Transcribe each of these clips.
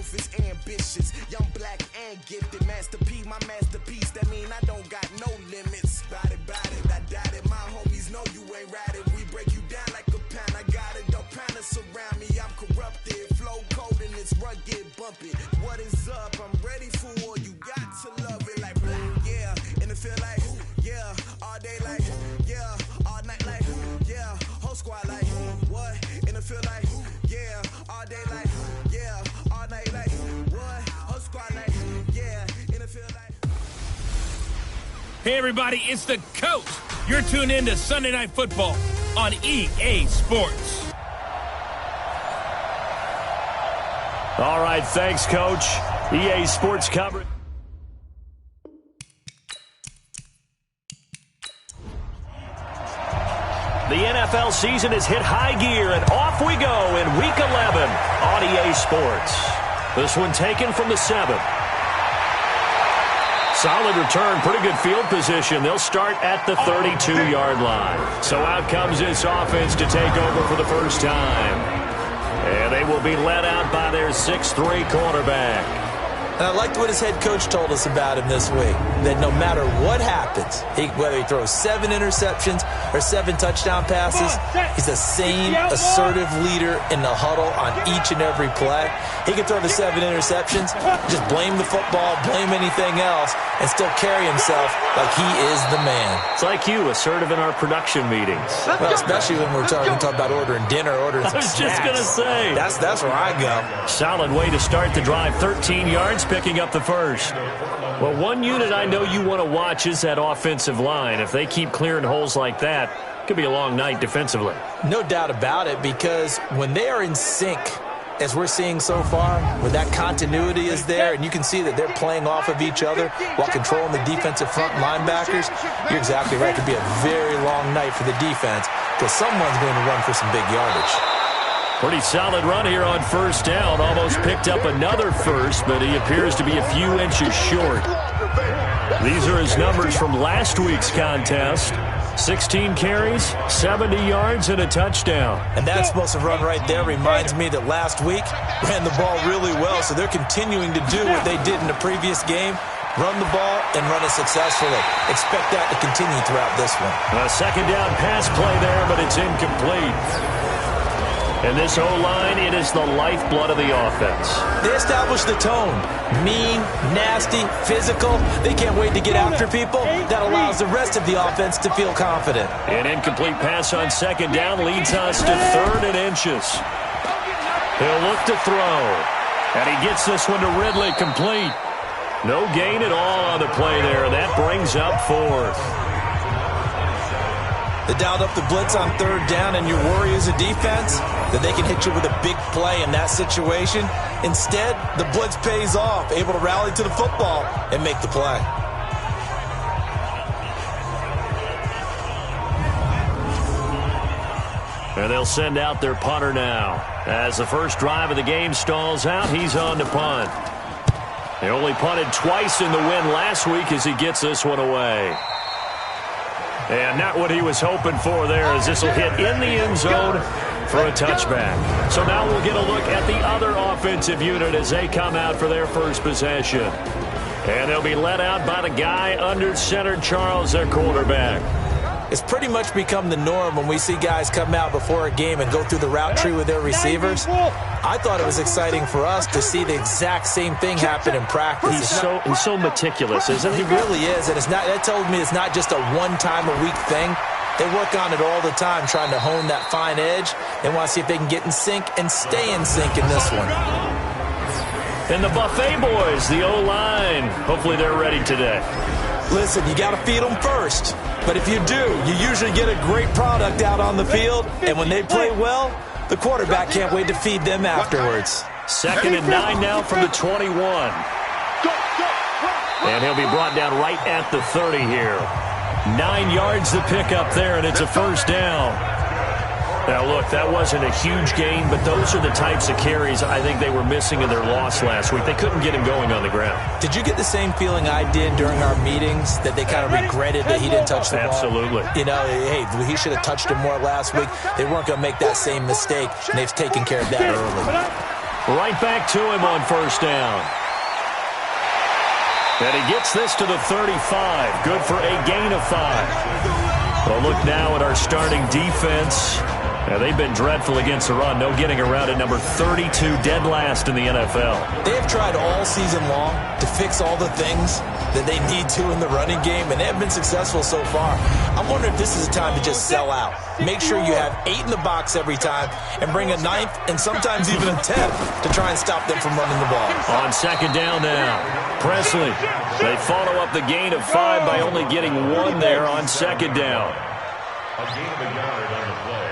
selfish, ambitious, young, black, and gifted. Master P, my masterpiece. That mean I don't got no limits. Bout it, I doubt it. My homies know you ain't ride it. We break you down like a pound. I got it, don't pound it surround me. I'm corrupted, flow cold and it's rugged, bumpy. What is up? I'm ready for war. You got to love it like yeah, and it feel like yeah, all day like yeah, all night like yeah, whole squad like what? And it feel like yeah, all day like yeah, all night like what? Whole squad like yeah, and it feel like. Hey everybody, it's the coach. You're tuned in to Sunday Night Football on EA Sports. All right, thanks, Coach. EA Sports coverage. The NFL season has hit high gear, and off we go in Week 11 on EA Sports. This one taken from the 7. Solid return, pretty good field position. They'll start at the 32-yard line. So out comes this offense to take over for the first time. And they will be led out by their 6'3" quarterback. And I liked what his head coach told us about him this week, that no matter what happens, whether he throws 7 interceptions or 7 touchdown passes, he's the same assertive leader in the huddle on each and every play. He can throw the 7 interceptions, just blame the football, blame anything else, and still carry himself like he is the man. It's like you, assertive in our production meetings. Well, especially when we're talking about ordering dinner, ordering some snacks. I was just going to say. That's where I go. Solid way to start the drive, 13 yards, picking up the first. Well, one unit I know you want to watch is that offensive line. If they keep clearing holes like that, it could be a long night defensively. No doubt about it, because when they are in sync, as we're seeing so far, when that continuity is there, and you can see that they're playing off of each other while controlling the defensive front linebackers, you're exactly right. It could be a very long night for the defense, because someone's going to run for some big yardage. Pretty solid run here on first down. Almost picked up another first, but he appears to be a few inches short. These are his numbers from last week's contest. 16 carries, 70 yards, and a touchdown. And that explosive run right there reminds me that last week ran the ball really well, so they're continuing to do what they did in the previous game, run the ball and run it successfully. Expect that to continue throughout this one. A second down pass play there, but it's incomplete. And this O-line, it is the lifeblood of the offense. They establish the tone. Mean, nasty, physical. They can't wait to get after people. That allows the rest of the offense to feel confident. An incomplete pass on second down leads us to 3rd and inches. He'll look to throw. And he gets this one to Ridley complete. No gain at all on the play there. That brings up 4th. They dialed up the blitz on 3rd down, and your worry as a defense that they can hit you with a big play in that situation. Instead, the blitz pays off, able to rally to the football and make the play. And they'll send out their punter now. As the first drive of the game stalls out, he's on to punt. They only punted twice in the win last week as he gets this one away. And not what he was hoping for there, as this will hit in the end zone for a touchback. So now we'll get a look at the other offensive unit as they come out for their first possession. And they'll be led out by the guy under center, Charles, their quarterback. It's pretty much become the norm when we see guys come out before a game and go through the route tree with their receivers. I thought it was exciting for us to see the exact same thing happen in practice. He's so meticulous, isn't he? He really is, and that told me it's not just a one-time-a-week thing. They work on it all the time, trying to hone that fine edge. They want to see if they can get in sync and stay in sync in this one. And the Buffet boys, the O-line, hopefully they're ready today. Listen, you got to feed them first. But if you do, you usually get a great product out on the field. And when they play well, the quarterback can't wait to feed them afterwards. 2nd and 9 now from the 21. And he'll be brought down right at the 30 here. 9 yards to pick up there, and it's a first down. Now, look, that wasn't a huge gain, but those are the types of carries I think they were missing in their loss last week. They couldn't get him going on the ground. Did you get the same feeling I did during our meetings, that they kind of regretted that he didn't touch the ball? Absolutely. You know, hey, he should have touched him more last week. They weren't going to make that same mistake, and they've taken care of that early. Right back to him on first down. And he gets this to the 35. Good for a gain of 5. Well, look now at our starting defense. Now, they've been dreadful against the run. No getting around at number 32, dead last in the NFL. They have tried all season long to fix all the things that they need to in the running game, and they have been successful so far. I wonder if this is a time to just sell out. Make sure you have 8 in the box every time and bring a 9th and sometimes even a 10th to try and stop them from running the ball. On second down now, Presley. They follow up the gain of 5 by only getting 1 there on second down. A gain of a yard on the play.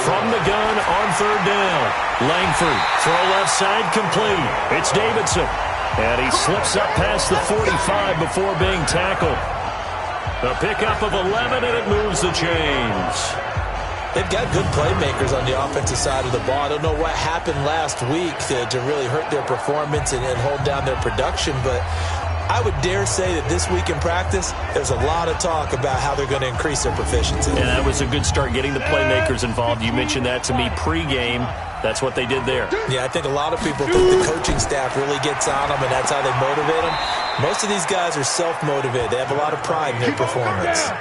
From the gun on third down. Langford, throw left side complete. It's Davidson. And he slips up past the 45 before being tackled. A pickup of 11, and it moves the chains. They've got good playmakers on the offensive side of the ball. I don't know what happened last week to really hurt their performance and hold down their production, but I would dare say that this week in practice, there's a lot of talk about how they're going to increase their proficiency. And that was a good start, getting the playmakers involved. You mentioned that to me pregame. That's what they did there. Yeah, I think a lot of people think the coaching staff really gets on them, and that's how they motivate them. Most of these guys are self-motivated. They have a lot of pride in their performance.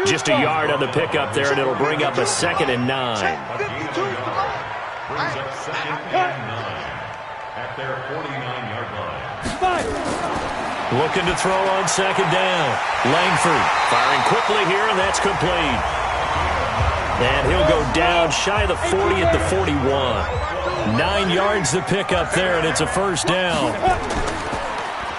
Just a yard on the pickup there, and it'll bring up a 2nd and 9. Brings up 2nd and 9 at their 49-yard line. Looking to throw on second down. Langford firing quickly here, and that's complete. And he'll go down shy of the 40 at the 41. 9 yards to pick up there, and it's a first down.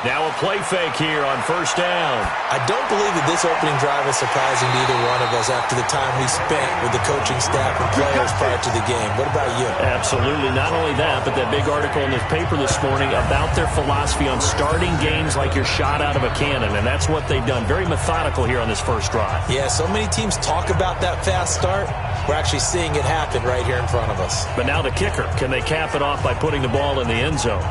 Now a play fake here on first down. I don't believe that this opening drive is surprising to either one of us after the time we spent with the coaching staff and players prior to the game. What about you? Absolutely. Not only that, but that big article in this paper this morning about their philosophy on starting games like you're shot out of a cannon, and that's what they've done. Very methodical here on this first drive. Yeah, so many teams talk about that fast start. We're actually seeing it happen right here in front of us. But now the kicker. Can they cap it off by putting the ball in the end zone?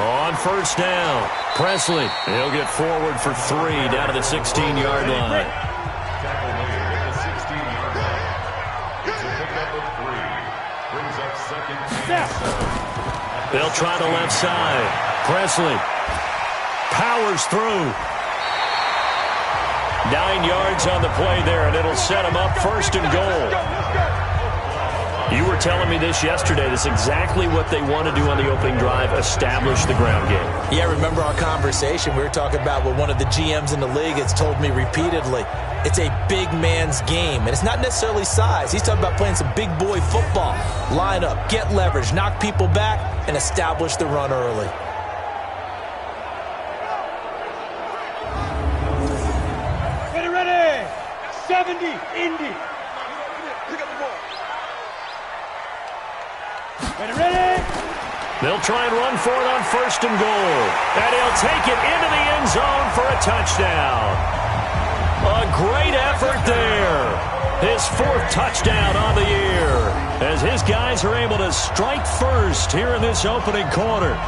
On first down, Presley. He'll get forward for 3 down to the 16-yard line. Tackle made at the 16-yard line. It's a pickup of 3. Brings up 2nd and 7. They'll try the left side. Presley powers through. 9 yards on the play there, and it'll set him up 1st and goal. You were telling me this yesterday. That's exactly what they want to do on the opening drive, establish the ground game. Yeah, remember our conversation? We were talking about what one of the GMs in the league has told me repeatedly. It's a big man's game, and it's not necessarily size. He's talking about playing some big boy football. Line up, get leverage, knock people back, and establish the run early. Ready, 70, Indy. Ready? They'll try and run for it on 1st and goal. And he'll take it into the end zone for a touchdown. A great effort there. His 4th touchdown on the year, as his guys are able to strike first here in this opening quarter.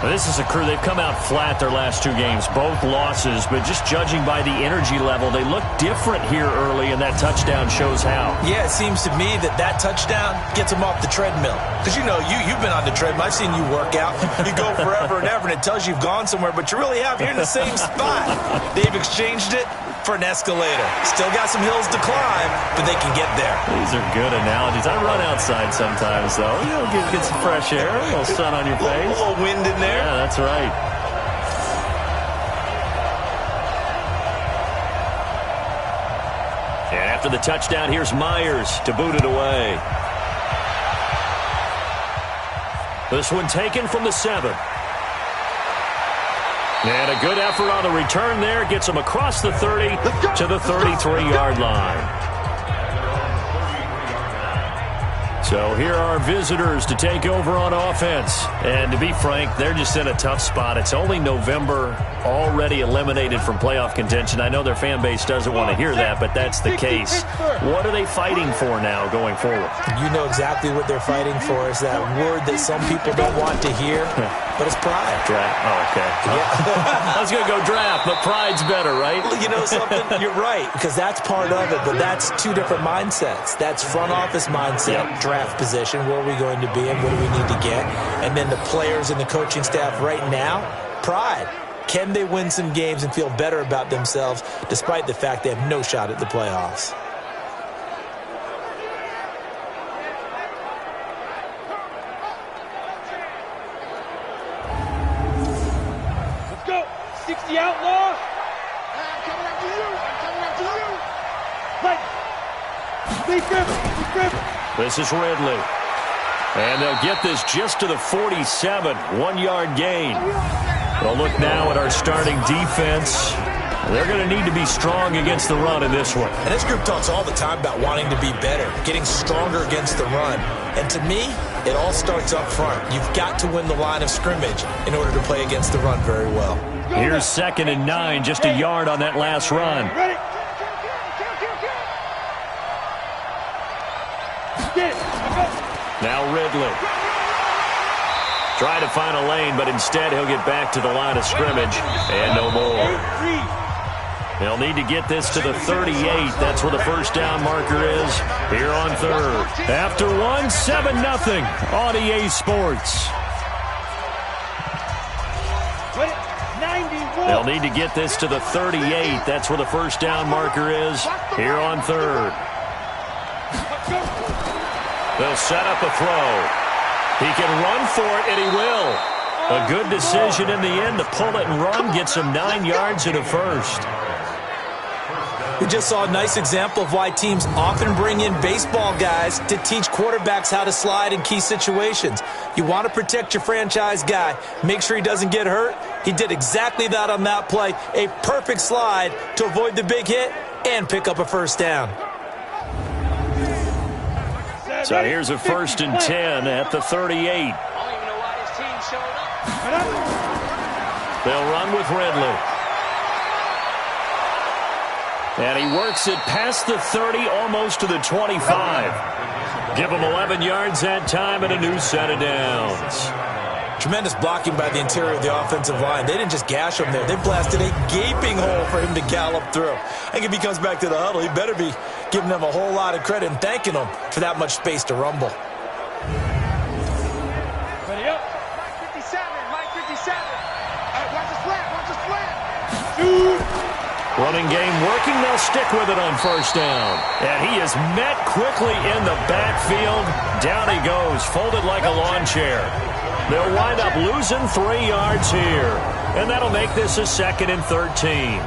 This is a crew. They've come out flat their last 2 games, both losses, but just judging by the energy level, they look different here early, and that touchdown shows how. Yeah, it seems to me that touchdown gets them off the treadmill. Because, you know, you've been on the treadmill. I've seen you work out. You go forever and ever, and it tells you you've gone somewhere, but you really have. You're in the same spot. They've exchanged it for an escalator. Still got some hills to climb, but they can get there. These are good analogies. I run outside sometimes, though. You know, get some fresh air, a little sun on your face. A little wind in there. Yeah, that's right. And after the touchdown, here's Myers to boot it away. This one taken from the 7. And a good effort on the return there. Gets him across the 30 to the 33-yard line. So here are visitors to take over on offense. And to be frank, they're just in a tough spot. It's only November, already eliminated from playoff contention. I know their fan base doesn't want to hear that, but that's the case. What are they fighting for now going forward? You know exactly what they're fighting for. Is that word that some people don't want to hear. but it's pride. Draft. Oh, okay. Yeah. I was going to go draft, but pride's better, right? Well, you know something? You're right, because that's part of it, but that's two different mindsets. That's front office mindset, draft position, where are we going to be and what do we need to get? And then the players and the coaching staff right now, pride. Can they win some games and feel better about themselves despite the fact they have no shot at the playoffs? Let's go. 60 outlaw. I'm coming after you. Please, Griffin. This is Ridley. And they'll get this just to the 47, 1-yard gain. We'll look now at our starting defense. They're going to need to be strong against the run in this one. And this group talks all the time about wanting to be better, getting stronger against the run. And to me, it all starts up front. You've got to win the line of scrimmage in order to play against the run very well. Here's 2nd and 9, just a yard on that last run. Ready? Now Ridley. Try to find a lane, but instead he'll get back to the line of scrimmage and no more. They'll need to get this to the 38. That's where the first down marker is here on 3rd. After 1, 7-0 on EA Sports. They'll need to get this to the 38. That's where the first down marker is here on 3rd. They'll set up a throw. He can run for it, and he will. A good decision in the end to pull it and run, get some 9 yards and a first. We just saw a nice example of why teams often bring in baseball guys to teach quarterbacks how to slide in key situations. You want to protect your franchise guy. Make sure he doesn't get hurt. He did exactly that on that play. A perfect slide to avoid the big hit and pick up a first down. So here's a 1st and 10 at the 38. They'll run with Ridley. And he works it past the 30, almost to the 25. Give him 11 yards that time and a new set of downs. Tremendous blocking by the interior of the offensive line. They didn't just gash him there. They blasted a gaping hole for him to gallop through. I think if he comes back to the huddle, he better be giving them a whole lot of credit and thanking them for that much space to rumble. Ready up. Mike 57. Watch the slant. Shoot. Running game working. They'll stick with it on first down. And he is met quickly in the backfield. Down he goes, folded like a lawn chair. They'll wind up losing 3 yards here. And that'll make this a 2nd and 13.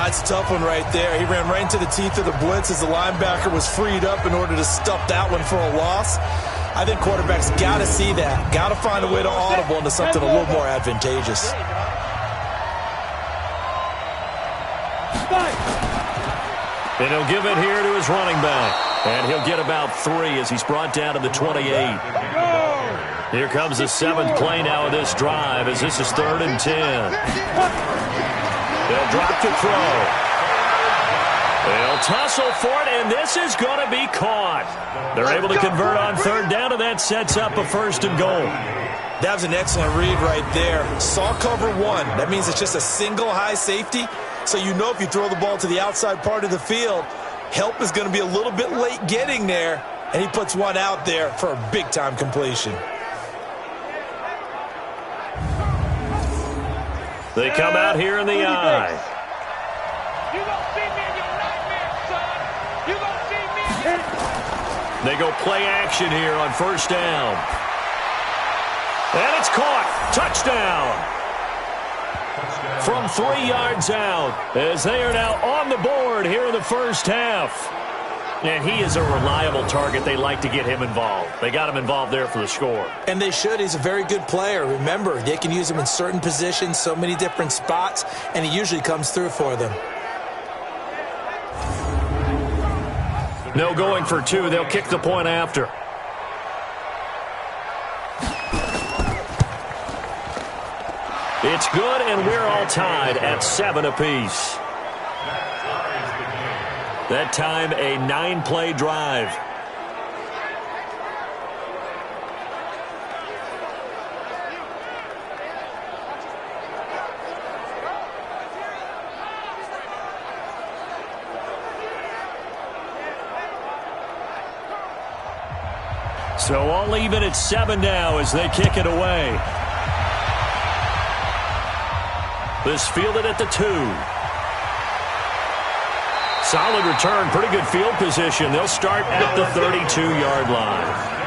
It's a tough one right there. He ran right into the teeth of the blitz as the linebacker was freed up in order to stuff that one for a loss. I think quarterbacks got to see that. Got to find a way to audible into something a little more advantageous. And he'll give it here to his running back. And he'll get about 3 as he's brought down to the 28. Here comes the 7th play now of this drive as this is 3rd and 10. They'll drop to throw. They'll tussle for it, and this is going to be caught. They're able to convert on 3rd down, and that sets up a 1st and goal. That was an excellent read right there. Saw cover 1. That means it's just a single high safety. So you know if you throw the ball to the outside part of the field, help is going to be a little bit late getting there, and he puts one out there for a big-time completion. They come out here in the I. You gonna see me in your nightmare, son. You gonna see me. They go play action here on first down. And it's caught. Touchdown. From 3 yards out as they are now on the board here in the first half. And he is a reliable target. They like to get him involved. They got him involved there for the score. And they should. He's a very good player. Remember, they can use him in certain positions, so many different spots, and he usually comes through for them. No going for 2. They'll kick the point after. It's good, and we're all tied at 7 apiece. That time, a 9-play drive. So all even at 7 now as they kick it away. This fielded at the 2. Solid return, pretty good field position. They'll start at the 32-yard line.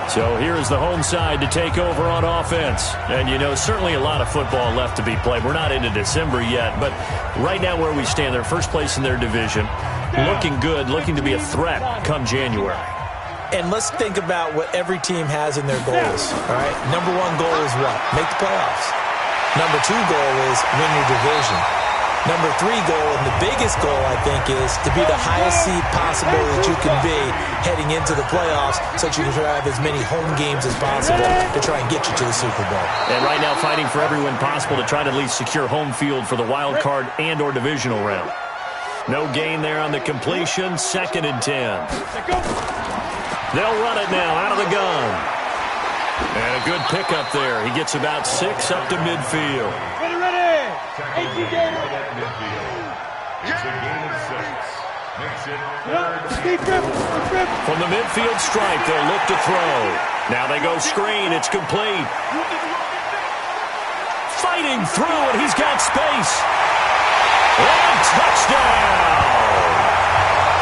So here's the home side to take over on offense. And, you know, certainly a lot of football left to be played. We're not into December yet, but right now where we stand, they're first place in their division. Looking good, looking to be a threat come January. And let's think about what every team has in their goals, all right? Number 1 goal is what? Make the playoffs. Number 2 goal is win your division. Number 3 goal, and the biggest goal, I think, is to be the highest seed possible that you can be heading into the playoffs so that you can have as many home games as possible to try and get you to the Super Bowl. And right now fighting for every win possible to try to at least secure home field for the wild card and or divisional round. No gain there on the completion. 2nd and 10. They'll run it now out of the gun. And a good pickup there. He gets about 6 up to midfield. Ready. It's a gain of 6. Makes it 3rd. From the midfield stripe, they'll look to throw. Now they go screen. It's complete. Fighting through, and he's got space. And touchdown!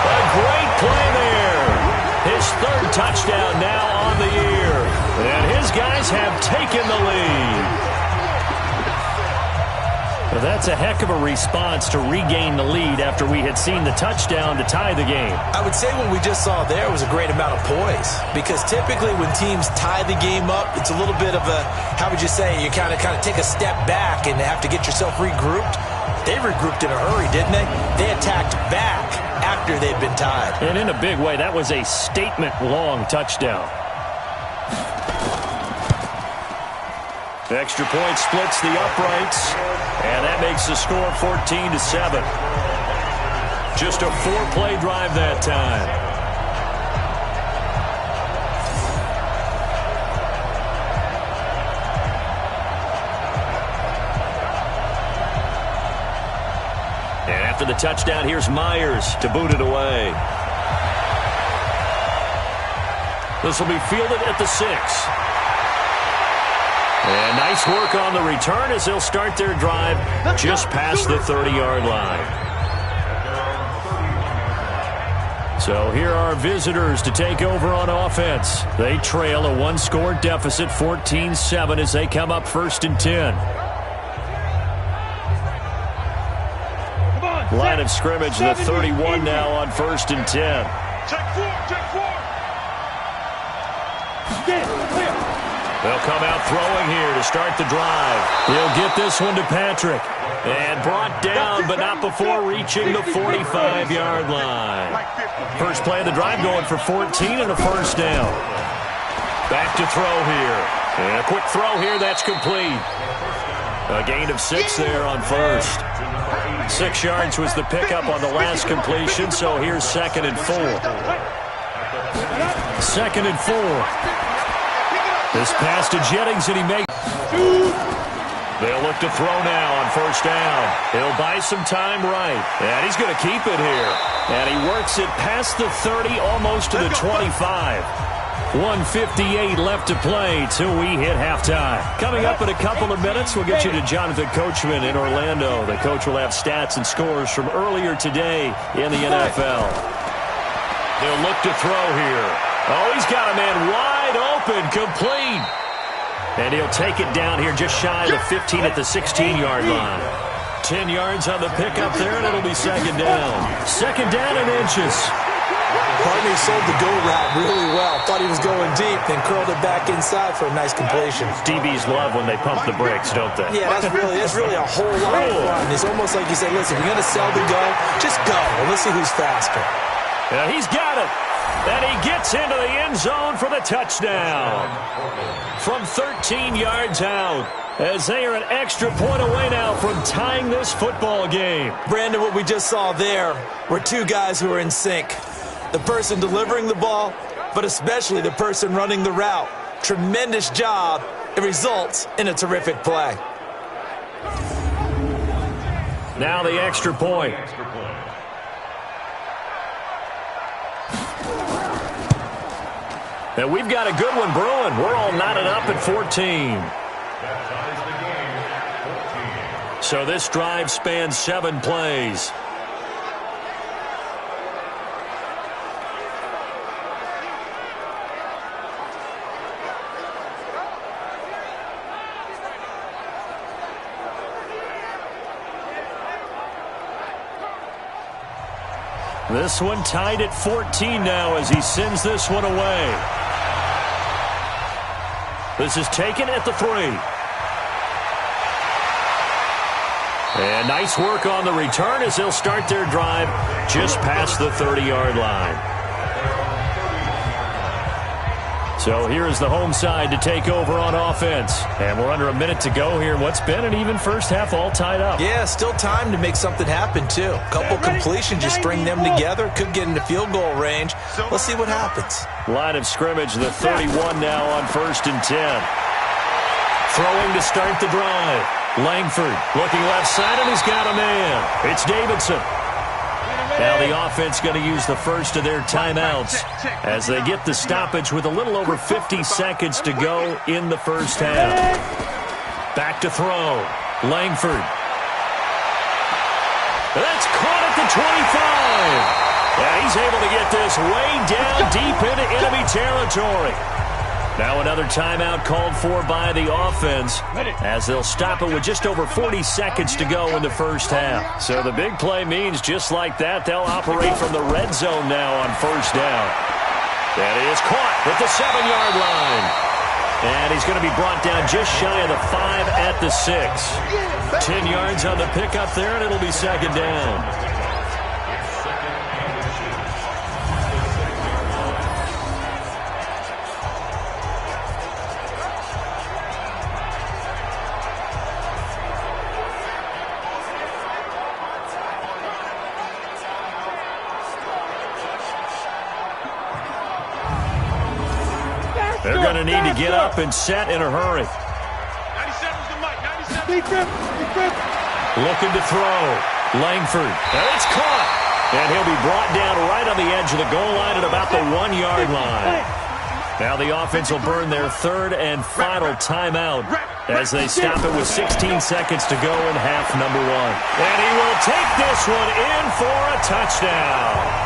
A great play there. His 3rd touchdown now on the year. And his guys have taken the lead. Well, that's a heck of a response to regain the lead after we had seen the touchdown to tie the game. I would say what we just saw there was a great amount of poise, because typically when teams tie the game up, it's a little bit of a, how would you say, you kind of take a step back and have to get yourself regrouped. They regrouped in a hurry, didn't they? They attacked back after they'd been tied. And in a big way, that was a statement-long touchdown. The extra point splits the uprights, and that makes the score 14-7. Just a 4-play drive that time. And after the touchdown, here's Myers to boot it away. This will be fielded at the 6. And nice work on the return as they'll start their drive just past the 30-yard line. So here are visitors to take over on offense. They trail a 1-score deficit, 14-7, as they come up 1st and 10. Line of scrimmage, the 31 now on 1st and 10. Check 4. They'll come out throwing here to start the drive. He'll get this one to Patrick. And brought down, but not before reaching the 45-yard line. First play of the drive going for 14 and a 1st down. Back to throw here. And a quick throw here, that's complete. A gain of 6 there on 1st. 6 yards was the pickup on the last completion, so here's 2nd and 4. 2nd and 4. This pass to Jennings, and he makes. They'll look to throw now on 1st down. He'll buy some time right. And he's going to keep it here. And he works it past the 30, almost to the 25. 1:58 left to play till we hit halftime. Coming up in a couple of minutes, we'll get you to Jonathan Coachman in Orlando. The coach will have stats and scores from earlier today in the NFL. They'll look to throw here. Oh, he's got a man wide open, complete. And he'll take it down here just shy of the 15 at the 16-yard line. 10 yards on the pickup there, and it'll be 2nd down. 2nd down and inches. Partney sold the go route really well. Thought he was going deep, then curled it back inside for a nice completion. DBs love when they pump the brakes, don't they? Yeah, that's really a whole lot of fun. It's almost like you say, listen, you're going to sell the go, just go, and let's see who's faster. Yeah, he's got it. And he gets into the end zone for the touchdown. From 13 yards out, as they are an extra point away now from tying this football game. Brandon, what we just saw there were 2 guys who are in sync. The person delivering the ball, but especially the person running the route. Tremendous job. It results in a terrific play. Now the extra point. And we've got a good one brewing. We're all knotted up at 14. That ties the game at 14. So this drive spans 7 plays. This one tied at 14 now as he sends this one away. This is taken at the 3. And nice work on the return as they'll start their drive just past the 30-yard line. So here is the home side to take over on offense. And we're under a minute to go here in what's been an even first half, all tied up. Yeah, still time to make something happen, too. A couple completions, just string them together. Could get into field goal range. Let's see what happens. Line of scrimmage, the 31 now on 1st and 10. Throwing to start the drive. Langford looking left side, and he's got a man. It's Davidson. Now the offense going to use the first of their timeouts as they get the stoppage with a little over 50 seconds to go in the first half. Back to throw. Langford. That's caught at the 25. Yeah, he's able to get this way down deep into enemy territory. Now another timeout called for by the offense as they'll stop it with just over 40 seconds to go in the first half. So the big play means just like that, they'll operate from the red zone now on 1st down. That is caught at the 7-yard line. And he's going to be brought down just shy of the 5 at the 6. 10 yards on the pickup there, and it'll be 2nd down. They're going to need to get up and set in a hurry. 97's the mic. 97. Looking to throw. Langford. And it's caught. And he'll be brought down right on the edge of the goal line at about the 1-yard line. Now the offense will burn their 3rd and final timeout as they stop it with 16 seconds to go in half number 1. And he will take this one in for a touchdown.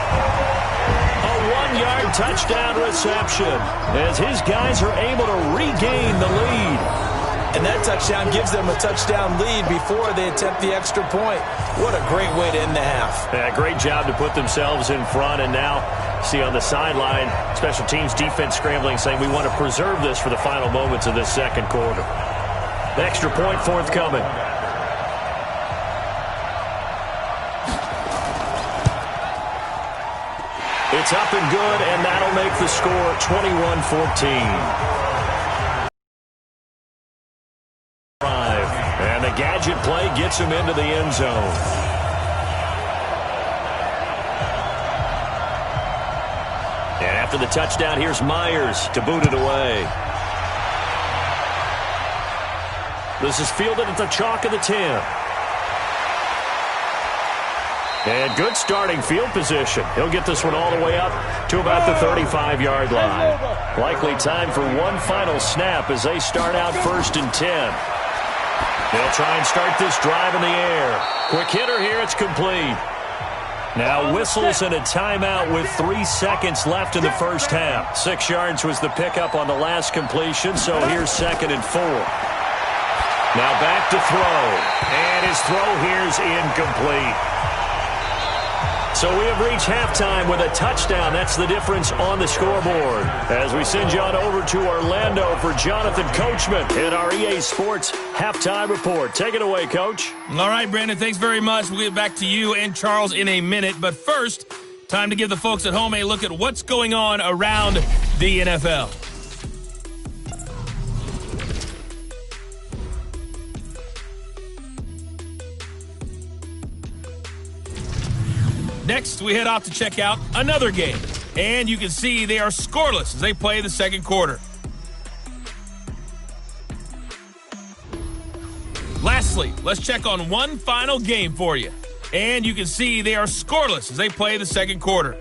1-yard touchdown reception as his guys are able to regain the lead. And that touchdown gives them a touchdown lead before they attempt the extra point. What a great way to end the half. Yeah, great job to put themselves in front. And now, see on the sideline, special teams defense scrambling, saying we want to preserve this for the final moments of this 2nd quarter. The extra point forthcoming. It's up and good, and that'll make the score 21-14. And the gadget play gets him into the end zone. And after the touchdown, here's Myers to boot it away. This is fielded at the chalk of the 10. And good starting field position. He'll get this one all the way up to about the 35-yard line. Likely time for one final snap as they start out 1st and 10. They'll try and start this drive in the air. Quick hitter here, it's complete. Now whistles and a timeout with 3 seconds left in the first half. 6 yards was the pickup on the last completion, so here's 2nd and 4. Now back to throw. And his throw here's incomplete. So we have reached halftime with a touchdown. That's the difference on the scoreboard. As we send you on over to Orlando for Jonathan Coachman in our EA Sports Halftime Report. Take it away, Coach. All right, Brandon, thanks very much. We'll get back to you and Charles in a minute. But first, time to give the folks at home a look at what's going on around the NFL. Next, we head off to check out another game. And you can see they are scoreless as they play the 2nd quarter. Lastly, let's check on one final game for you. And you can see they are scoreless as they play the 2nd quarter.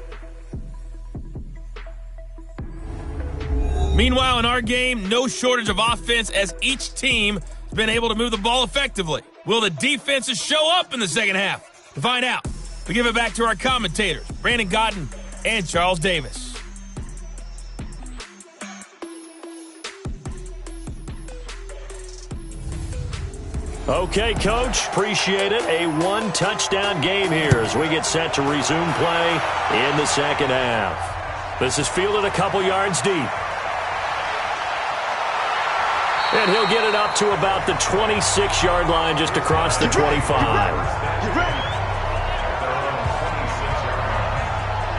Meanwhile, in our game, no shortage of offense as each team has been able to move the ball effectively. Will the defenses show up in the second half? To find out, we give it back to our commentators, Brandon Godden and Charles Davis. Okay, Coach, appreciate it. A one-touchdown game here as we get set to resume play in the second half. This is fielded a couple yards deep. And he'll get it up to about the 26-yard line just across the 25.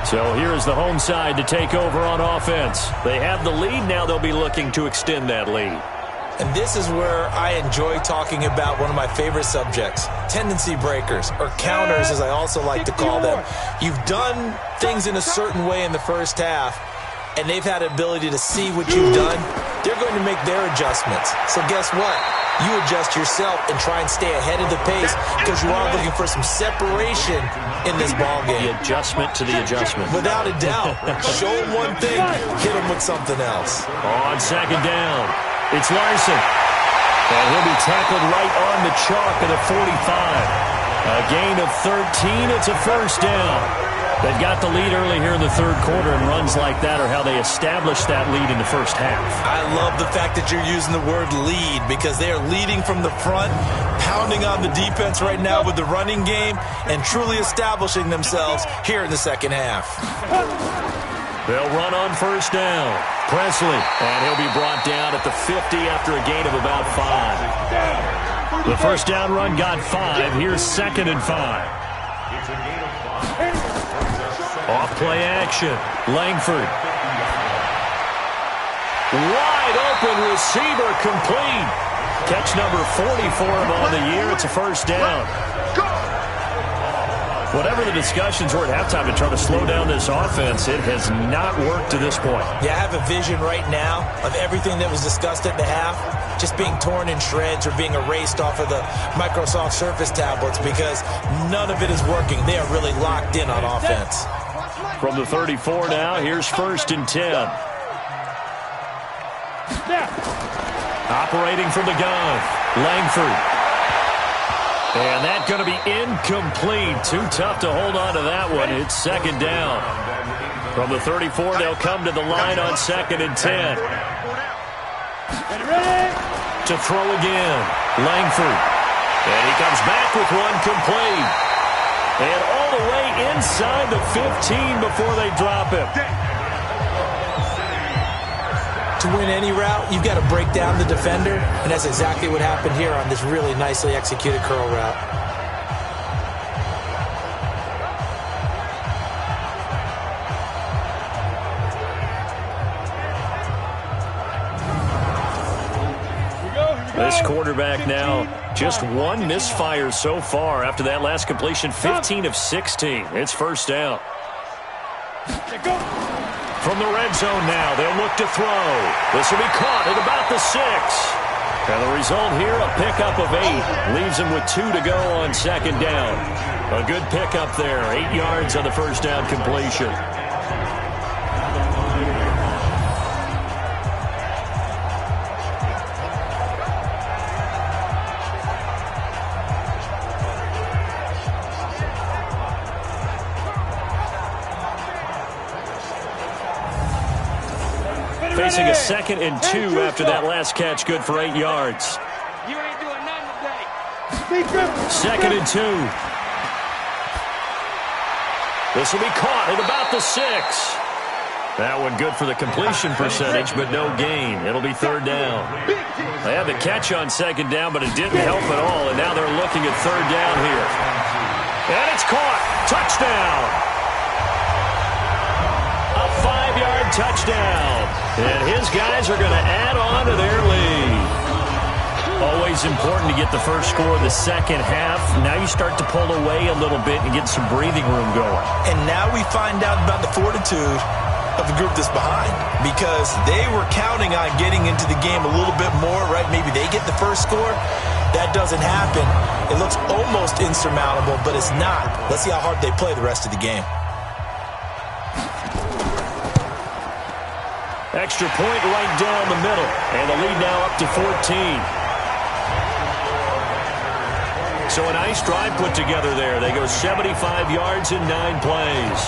So here's the home side to take over on offense. They have the lead. Now they'll be looking to extend that lead. And this is where I enjoy talking about one of my favorite subjects, tendency breakers, or counters as I also like to call them. You've done things in a certain way in the first half, and they've had the ability to see what you've done. They're going to make their adjustments. So guess what? You adjust yourself and try and stay ahead of the pace because you are looking for some separation in this ballgame. The adjustment to the adjustment. Without a doubt. Show them one thing, hit them with something else. On second down, it's Larson. And he'll be tackled right on the chalk at the 45. A gain of 13. It's a first down. They've got the lead early here in the third quarter, and runs like that are how they establish that lead in the first half. I love the fact that you're using the word lead because they are leading from the front, pounding on the defense right now with the running game, and truly establishing themselves here in the second half. They'll run on first down. Presley, and he'll be brought down at the 50 after a gain of about 5. The first down run got 5. Here's 2nd and 5. It's a gain of 5. Off play action. Langford. Wide open receiver complete. Catch number 40 for him on the year. It's a first down. Whatever the discussions were at halftime to try to slow down this offense, it has not worked to this point. Yeah, I have a vision right now of everything that was discussed at the half just being torn in shreds or being erased off of the Microsoft Surface tablets because none of it is working. They are really locked in on offense. From the 34 now, here's 1st and 10. Operating from the gun, Langford. And that's going to be incomplete. Too tough to hold on to that one. It's 2nd down. From the 34, they'll come to the line on 2nd and 10. To throw again, Langford. And he comes back with one complete. And all the way inside the 15 before they drop him. To win any route, you've got to break down the defender, and that's exactly what happened here on this really nicely executed curl route. This quarterback now, just one misfire so far after that last completion, 15 of 16. It's first down. From the red zone now, they'll look to throw. This will be caught at about the 6. And the result here, a pickup of 8. Leaves him with 2 to go on 2nd down. A good pickup there, 8 yards on the first down completion. Facing a 2nd and 2 after that last catch, good for 8 yards. You ain't doing nothing today. 2nd and 2. This will be caught at about the 6. That one good for the completion percentage, but no gain. It'll be 3rd down. They had the catch on 2nd down, but it didn't help at all, and now they're looking at 3rd down here. And it's caught. Touchdown. A 5-yard touchdown. And his guys are going to add on to their lead. Always important to get the first score of the second half. Now you start to pull away a little bit and get some breathing room going. And now we find out about the fortitude of the group that's behind because they were counting on getting into the game a little bit more, right? Maybe they get the first score. That doesn't happen. It looks almost insurmountable, but it's not. Let's see how hard they play the rest of the game. Extra point right down the middle. And the lead now up to 14. So a nice drive put together there. They go 75 yards in 9 plays.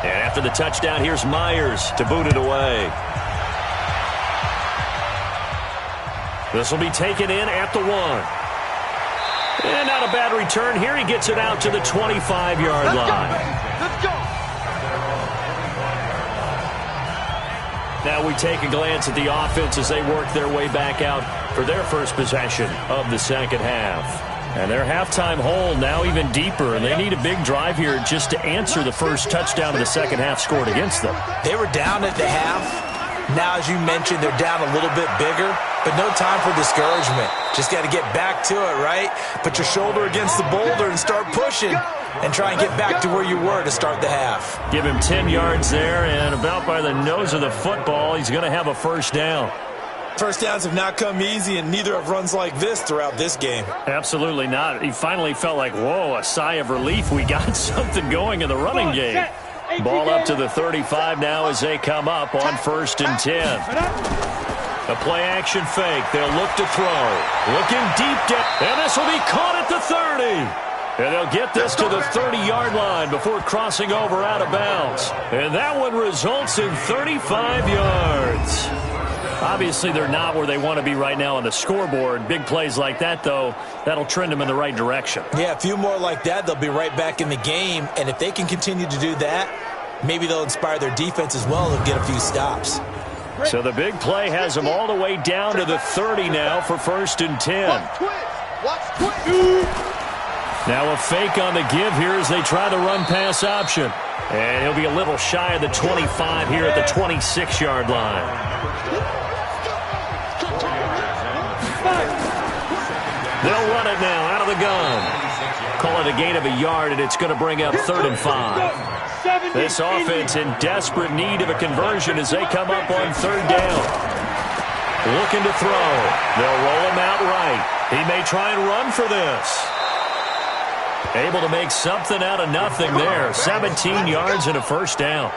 And after the touchdown, here's Myers to boot it away. This will be taken in at the 1. And not a bad return here. He gets it out to the 25-yard line. Let's go. Now we take a glance at the offense as they work their way back out for their first possession of the second half. And their halftime hole now even deeper, and they need a big drive here just to answer the first touchdown of the second half scored against them. They were down at the half. Now, as you mentioned, they're down a little bit bigger, but no time for discouragement. Just got to get back to it, right? Put your shoulder against the boulder and start pushing and try and get back to where you were to start the half. Give him 10 yards there, and about by the nose of the football, he's going to have a first down. First downs have not come easy, and neither have runs like this throughout this game. Absolutely not. He finally felt like, whoa, a sigh of relief. We got something going in the running game. Ball up to the 35 now as they come up on 1st and 10. A play-action fake. They'll look to throw. Looking deep down. And this will be caught at the 30. And they'll get this to the 30-yard line before crossing over out of bounds. And that one results in 35 yards. Obviously, they're not where they want to be right now on the scoreboard. Big plays like that, though, that'll trend them in the right direction. Yeah, a few more like that, they'll be right back in the game. And if they can continue to do that, maybe they'll inspire their defense as well and get a few stops. So the big play has them all the way down to the 30 now for 1st and 10. Watch twist. Now a fake on the give here as they try the run-pass option. And he'll be a little shy of the 25 here at the 26-yard line. They'll run it now out of the gun. Call it a gain of a yard, and it's going to bring up 3rd and 5. This offense in desperate need of a conversion as they come up on 3rd down. Looking to throw. They'll roll him out right. He may try and run for this. Able to make something out of nothing there. 17 yards and a first down.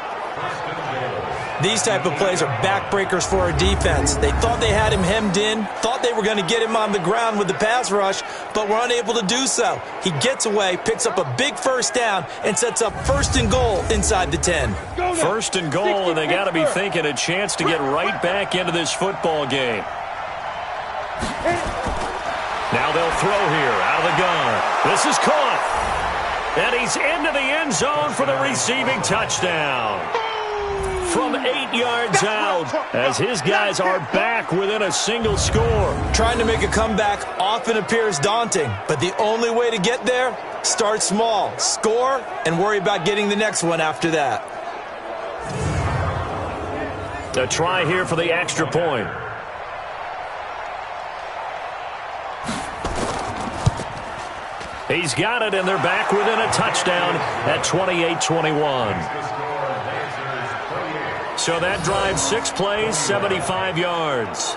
These type of plays are backbreakers for our defense. They thought they had him hemmed in, thought they were going to get him on the ground with the pass rush, but were unable to do so. He gets away, picks up a big first down, and sets up 1st and goal inside the 10. 1st and goal, and they got to be thinking a chance to get right back into this football game. Now they'll throw here out of the gun. This is caught. And he's into the end zone for the receiving touchdown. From 8 yards out as his guys are back within a single score. Trying to make a comeback often appears daunting, but the only way to get there, start small, score, and worry about getting the next one after that. A try here for the extra point. He's got it, and they're back within a touchdown at 28-21. So that drives 6 plays, 75 yards.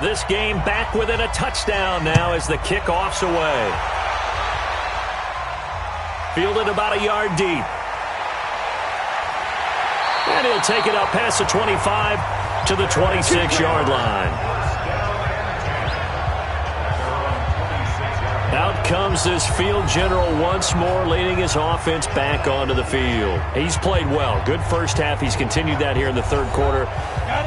This game back within a touchdown now as the kickoff's away. Fielded about a yard deep. And he'll take it up past the 25 to the 26-yard line. Out comes this field general once more, leading his offense back onto the field. He's played well. Good first half. He's continued that here in the 3rd quarter.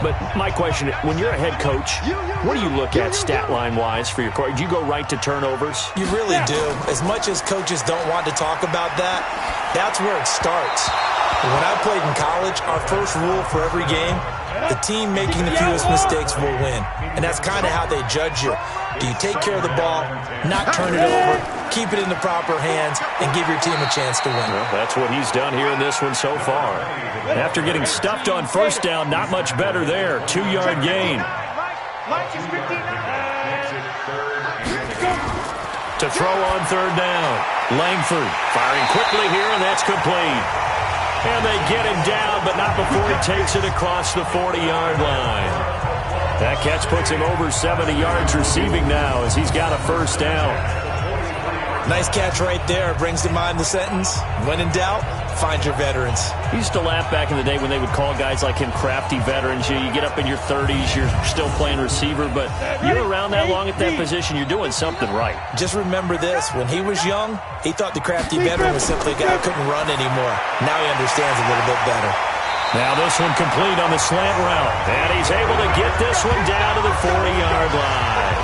But my question, when you're a head coach, what do you look at stat line-wise for your court? Do you go right to turnovers? You really do. As much as coaches don't want to talk about that, that's where it starts. When I played in college, our first rule for every game, the team making the fewest mistakes will win. And that's kind of how they judge you. Do you take care of the ball, not turn it over, keep it in the proper hands, and give your team a chance to win? Well, that's what he's done here in this one so far. After getting stuffed on 1st down, not much better there. 2-yard gain. To throw on 3rd down. Langford firing quickly here, and that's complete. And they get him down, but not before he takes it across the 40-yard line. That catch puts him over 70 yards receiving now as he's got a first down. Nice catch right there. Brings to mind the sentence, when in doubt, find your veterans. We used to laugh back in the day when they would call guys like him crafty veterans. You get up in your 30s, you're still playing receiver, but you're around that long at that position, you're doing something right. Just remember this. When he was young, he thought the crafty veteran was simply a guy who couldn't run anymore. Now he understands a little bit better. Now this one complete on the slant route. And he's able to get this one down to the 40-yard line.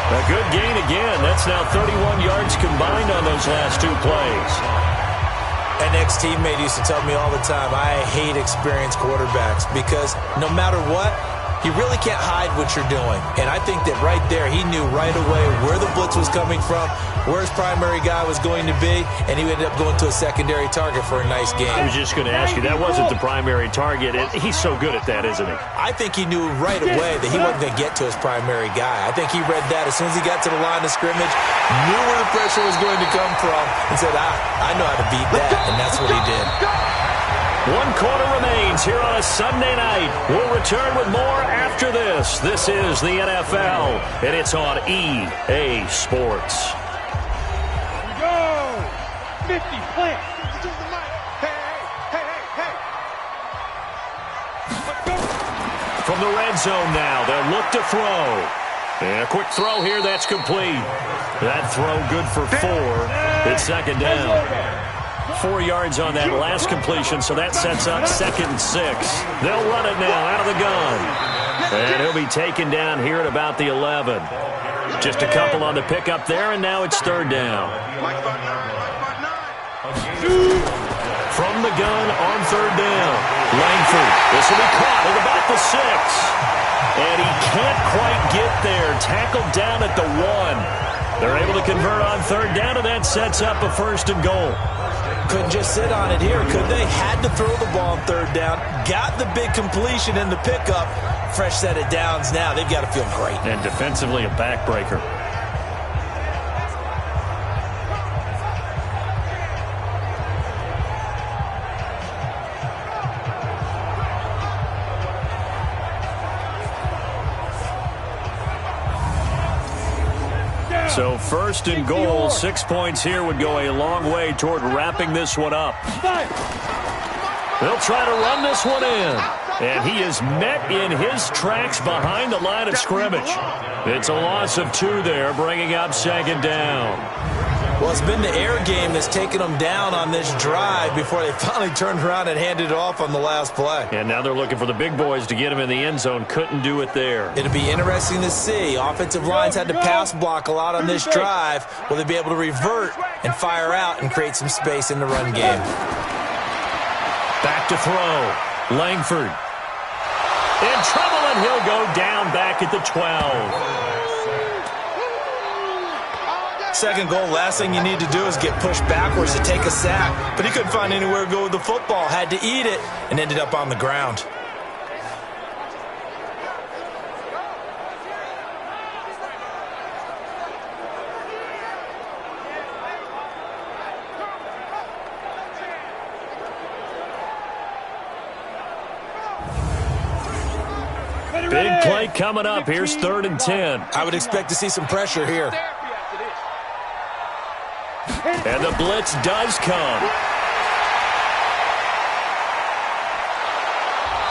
A good gain again. That's now 31 yards combined on those last two plays. An ex-teammate used to tell me all the time, I hate experienced quarterbacks because no matter what, you really can't hide what you're doing. And I think that right there, he knew right away where the blitz was coming from, where his primary guy was going to be, and he ended up going to a secondary target for a nice game. I was just going to ask you, that wasn't the primary target. He's so good at that, isn't he? I think he knew right away that he wasn't going to get to his primary guy. I think he read that as soon as he got to the line of scrimmage, knew where the pressure was going to come from, and said, I know how to beat that, and that's what he did. 1 quarter remains here on a Sunday night. We'll return with more after this. This is the NFL, and it's on EA Sports. Here we go. 50, plant. Hey. Let's go. From the red zone now, they'll look to throw. And a quick throw here, that's complete. That throw good for 4. It's second down. 4 yards on that last completion, so that sets up 2nd and 6. They'll run it now out of the gun. And he'll be taken down here at about the 11. Just a couple on the pickup there, and now it's 3rd down. From the gun on 3rd down. Langford, this will be caught at about the 6. And he can't quite get there. Tackled down at the 1. They're able to convert on 3rd down, and that sets up a 1st and goal. Couldn't just sit on it here, could they? Had to throw the ball on 3rd down. Got the big completion in the pickup. Fresh set of downs now. They've got to feel great. And defensively, a backbreaker. So 1st and goal, 6 points here would go a long way toward wrapping this one up. They'll try to run this one in. And he is met in his tracks behind the line of scrimmage. It's a loss of 2 there, bringing up 2nd down. Well, it's been the air game that's taken them down on this drive before they finally turned around and handed it off on the last play. And now they're looking for the big boys to get him in the end zone. Couldn't do it there. It'll be interesting to see. Offensive lines had to pass block a lot on this drive. Will they be able to revert and fire out and create some space in the run game? Back to throw. Langford. In trouble, and he'll go down back at the 12. 2nd goal, last thing you need to do is get pushed backwards to take a sack. But he couldn't find anywhere to go with the football. Had to eat it and ended up on the ground. Big play coming up. Here's 3rd and 10. I would expect to see some pressure here. And the blitz does come.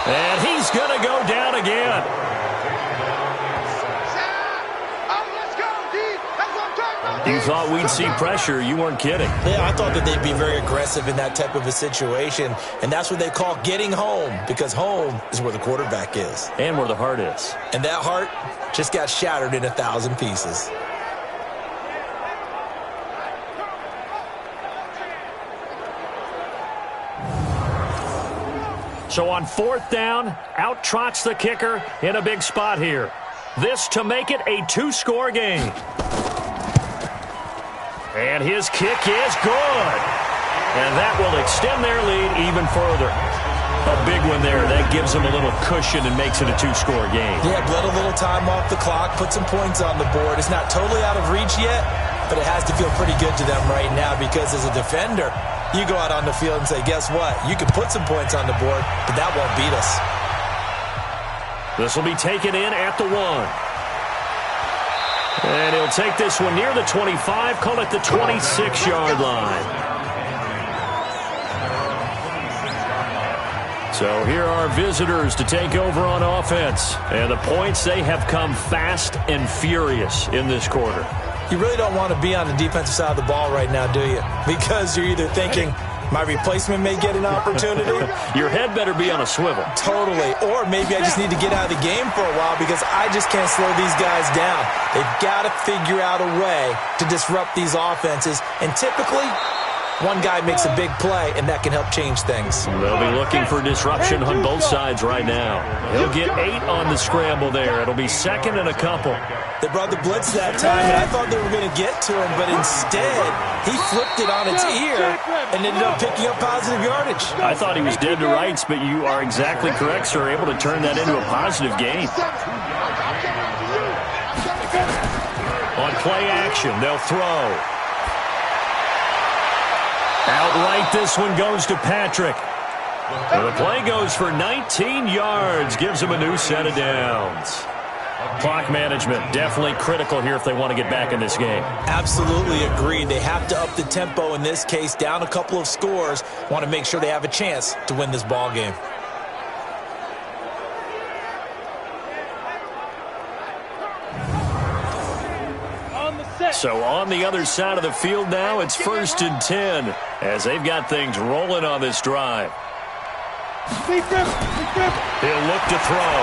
And he's going to go down again. You thought we'd see pressure. You weren't kidding. Yeah, I thought that they'd be very aggressive in that type of a situation. And that's what they call getting home, because home is where the quarterback is. And where the heart is. And that heart just got shattered in 1,000 pieces. So on 4th down, out trots the kicker in a big spot here. This to make it a 2-score game. And his kick is good. And that will extend their lead even further. A big one there. That gives them a little cushion and makes it a 2-score game. Yeah, bled a little time off the clock, put some points on the board. It's not totally out of reach yet, but it has to feel pretty good to them right now because as a defender, you go out on the field and say, guess what? You can put some points on the board, but that won't beat us. This will be taken in at the 1. And he'll take this one near the 25, call it the 26-yard line. So here are visitors to take over on offense. And the points, they have come fast and furious in this quarter. You really don't want to be on the defensive side of the ball right now, do you? Because you're either thinking, my replacement may get an opportunity. Your head better be on a swivel. Totally. Or maybe I just need to get out of the game for a while because I just can't slow these guys down. They've got to figure out a way to disrupt these offenses. And typically, one guy makes a big play, and that can help change things. They'll be looking for disruption on both sides right now. He'll get 8 on the scramble there. It'll be second and a couple. They brought the blitz that time, and I thought they were going to get to him, but instead, he flipped it on its ear and ended up picking up positive yardage. I thought he was dead to rights, but you are exactly correct, sir. Able to turn that into a positive gain. On play action, they'll throw. Outright, this one goes to Patrick. Well, the play goes for 19 yards, gives him a new set of downs. Clock management definitely critical here if they want to get back in this game. Absolutely agreed. They have to up the tempo in this case, down a couple of scores. Want to make sure they have a chance to win this ball game. So on the other side of the field now, it's 1st and 10 as they've got things rolling on this drive. He'll look to throw.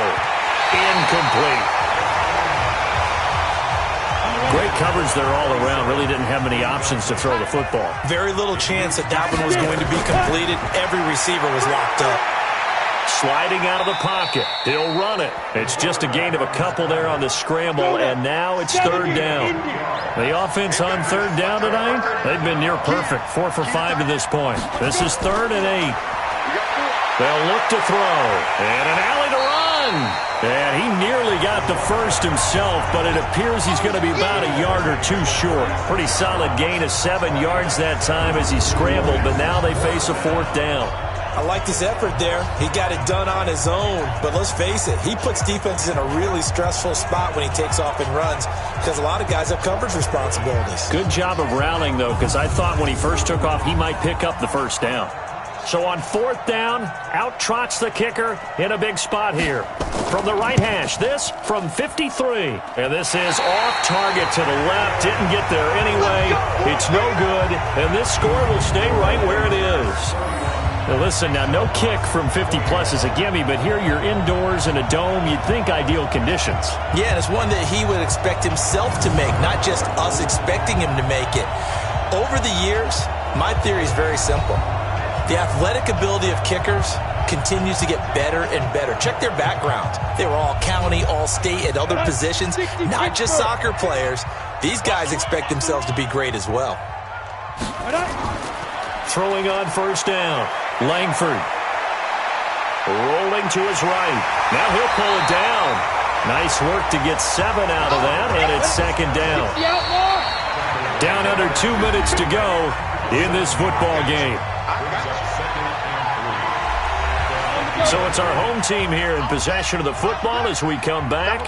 Incomplete. Great coverage there all around. Really didn't have many options to throw the football. Very little chance that that one was going to be completed. Every receiver was locked up. Sliding out of the pocket. He'll run it. It's just a gain of a couple there on the scramble, and now it's 3rd down. The offense on 3rd down tonight, they've been near perfect. 4 for 5 to this point. This is 3rd and 8. They'll look to throw. And an alley to run. And he nearly got the first himself, but it appears he's going to be about a yard or two short. Pretty solid gain of 7 yards that time as he scrambled, but now they face a 4th down. I like this effort there. He got it done on his own. But let's face it, he puts defenses in a really stressful spot when he takes off and runs because a lot of guys have coverage responsibilities. Good job of rallying, though, because I thought when he first took off, he might pick up the first down. So on 4th down, out trots the kicker in a big spot here. From the right hash, this from 53. And this is off target to the left. Didn't get there anyway. It's no good. And this score will stay right where it is. Now listen, now no kick from 50-plus is a gimme, but here you're indoors in a dome. You'd think ideal conditions. Yeah, and it's one that he would expect himself to make, not just us expecting him to make it. Over the years, my theory is very simple. The athletic ability of kickers continues to get better and better. Check their background. They were all county, all state, at other positions, not just soccer players. These guys expect themselves to be great as well. Throwing on 1st down. Langford. Rolling to his right. Now he'll pull it down. Nice work to get 7 out of that, and it's 2nd down. Down under 2 minutes to go in this football game. So it's our home team here in possession of the football as we come back.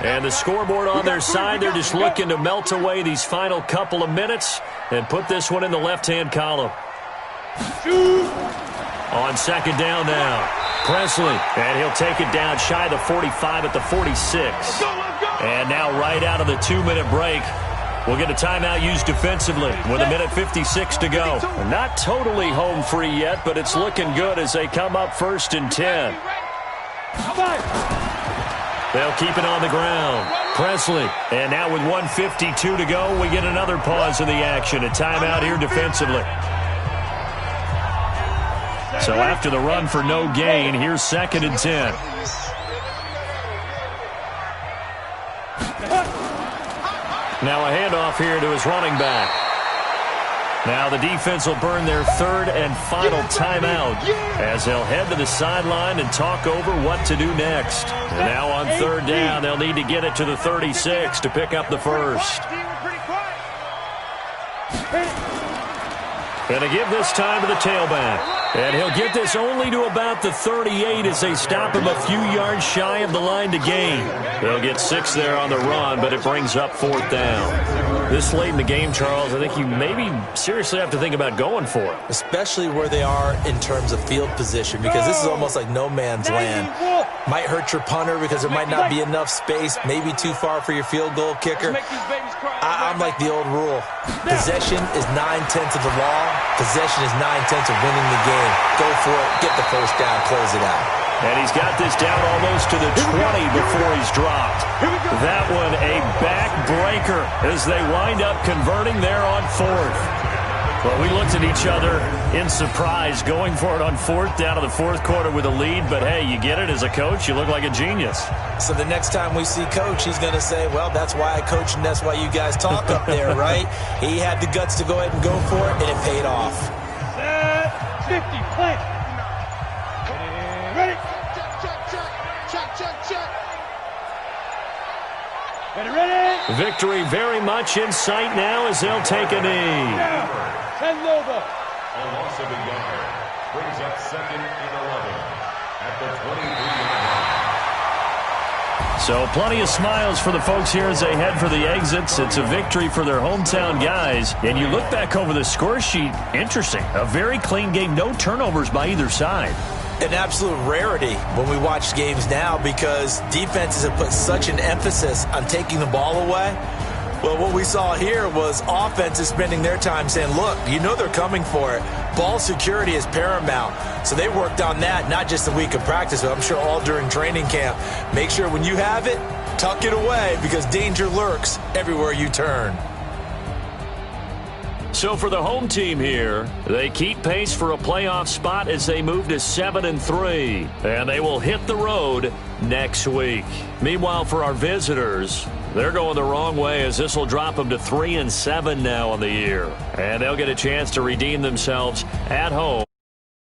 And the scoreboard on their side, they're just looking to melt away these final couple of minutes and put this one in the left-hand column. On 2nd down now, Presley, and he'll take it down shy of the 45 at the 46. And now right out of the 2-minute break, we'll get a timeout used defensively with 1:56 to go. Not totally home free yet, but it's looking good as they come up 1st and 10. They'll keep it on the ground. Presley, and now with 1:52 to go, we get another pause in the action. A timeout here defensively. So after the run for no gain, here's 2nd and 10. Now a handoff here to his running back. Now the defense will burn their 3rd and final timeout as they'll head to the sideline and talk over what to do next. And now on 3rd down, they'll need to get it to the 36 to pick up the first. And to give this time to the tailback. And he'll get this only to about the 38 as they stop him a few yards shy of the line to gain. They'll get 6 there on the run, but it brings up 4th down. This late in the game, Charles, I think you maybe seriously have to think about going for it. Especially where they are in terms of field position, because this is almost like no man's land. Might hurt your punter because there might not be enough space, maybe too far for your field goal kicker. I'm like the old rule. Possession is 9/10 of the law. Possession is 9/10 of winning the game. Go for it, get the first down, close it out. And he's got this down almost to the 20 before he's dropped. That one a backbreaker as they wind up converting there on 4th. Well, we looked at each other in surprise going for it on 4th down to the 4th quarter with a lead. But, hey, you get it as a coach. You look like a genius. So the next time we see Coach, he's going to say, well, that's why I coach and that's why you guys talk up there, right? He had the guts to go ahead and go for it, and it paid off. 50, plant. Ready? Ready? Victory very much in sight now as they'll take a knee. 10 Lobo. A loss of a yard brings up 2nd and 11 at the 23-yard line. So plenty of smiles for the folks here as they head for the exits. It's a victory for their hometown guys. And you look back over the score sheet, interesting. A very clean game, no turnovers by either side. An absolute rarity when we watch games now because defenses have put such an emphasis on taking the ball away. Well, what we saw here was offenses spending their time saying, look, you know they're coming for it. Ball security is paramount. So they worked on that, not just a week of practice, but I'm sure all during training camp. Make sure when you have it, tuck it away because danger lurks everywhere you turn. So for the home team here, they keep pace for a playoff spot as they move to 7-3. And they will hit the road next week. Meanwhile, for our visitors, they're going the wrong way as this will drop them to 3-7 now on the year. And they'll get a chance to redeem themselves at home.